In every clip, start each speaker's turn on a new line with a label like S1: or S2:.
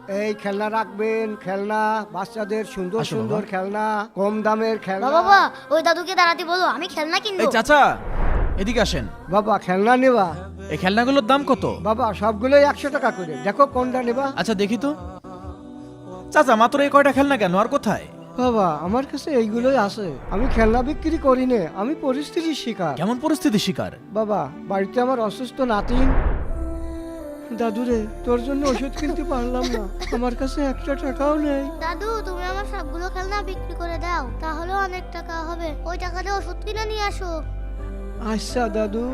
S1: এই খেলনা রাখবেন, খেলনা বাচ্চাদের সুন্দর
S2: আসো
S1: সুন্দর
S2: বাবা।
S1: খেলনা, কম দামের খেলনা।
S3: বাবা ওই দাদুকে দাঁড়াতে বলো, আমি খেলনা কিনবো।
S2: এই চাচা এদিকে আসেন।
S1: বাবা খেলনা নেবা?
S2: এই খেলনাগুলোর দাম কত?
S1: বাবা সবগুলোই 100 টাকা করে, দেখো কোনটা নেবা।
S2: আচ্ছা দেখি তো। চাচা মাত্র এই কয়টা খেলনা কেন, আর কোথায়?
S1: বাবা আমার কাছে এইগুলোই আছে, আমি খেলনা বিক্রি করি না, আমি পরিস্থিতির শিকার।
S2: কেমন পরিস্থিতির শিকার?
S1: বাবা বাড়িতে আমার অসুস্থ নাতিন, দাদুরে তোর জন্য ওষুধ কিনতে পারলাম না, আমার কাছে একটা টাকাও নেই।
S3: দাদু তুমি আমার সবগুলো খেলনা বিক্রি করে দাও, তাহলে অনেক টাকা হবে, ওই টাকা দিয়ে ওষুধ কিনে নিয়ে আসো।
S1: আচ্ছা দাদু,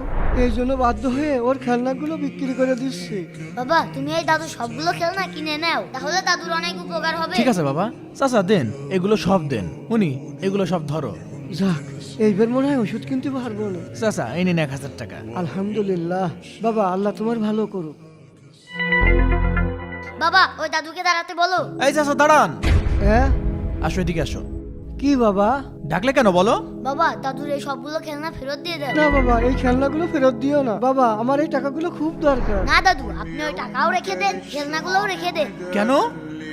S1: এই জন্য বাধ্য হয়ে ওর খেলনাগুলো বিক্রি করে দিচ্ছি।
S3: বাবা তুমি এই দাদু সবগুলো খেলনা কিনে নাও, তাহলে দাদুর অনেক উপকার হবে।
S2: ঠিক আছে বাবা। চাচা দেন, এগুলো সব দেন। উনি এগুলো সব ধরো।
S1: যাক, এইবার মনে হয় ওষুধ কিনতে পারবো না।
S2: চাচা এই নিন 1000 টাকা।
S1: আলহামদুলিল্লাহ, বাবা আল্লাহ তোমার ভালো করুক।
S3: বাবা ওই দাদুকে দাঁড়াতে বলো।
S2: এই চাচা দাঁড়ান।
S1: হ্যাঁ
S2: আসো এদিকে আসো।
S1: কি বাবা?
S2: ডাকলে কেন বলো?
S3: বাবা দাদুর এই সবগুলো খেলনা ফেরত দিয়ে দাও।
S1: না বাবা, এই খেলনাগুলো ফেরত দিও না বাবা, আমার এই টাকাগুলো খুব দরকার।
S3: না দাদু, আপনি ওই টাকাও রেখে দেন, খেলনাগুলোও রেখে দেন।
S2: কেন?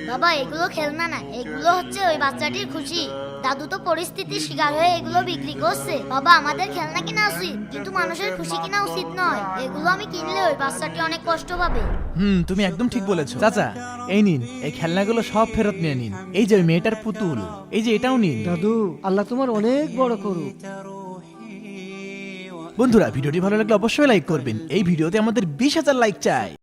S3: বাবা এগুলো খেলনা না, এগুলো হচ্ছে ওই বাচ্চাটির খুশি। দাদু তো পরিস্থিতির শিকার হয়ে এগুলো বিক্রি করছে। বাবা আমাদের খেলনা কিনা উচিত, কিন্তু মানুষের খুশি কিনা উচিত নয়। এগুলো আমি কিনলে ওই বাচ্চাটি অনেক কষ্ট পাবে।
S2: তুমি একদম ঠিক বলেছো। চাচা এই নিন, এই খেলনাগুলো সব ফেরত নিয়ে নিন। এই যে ওই মেয়েটার পুতুল, এই যে এটাও নিন।
S1: দাদু আল্লাহ তোমার অনেক বড় করুক।
S2: বন্ধুরা ভিডিওটি ভালো লাগলে অবশ্যই লাইক করবেন। এই ভিডিওতে আমাদের 20,000 লাইক চাই।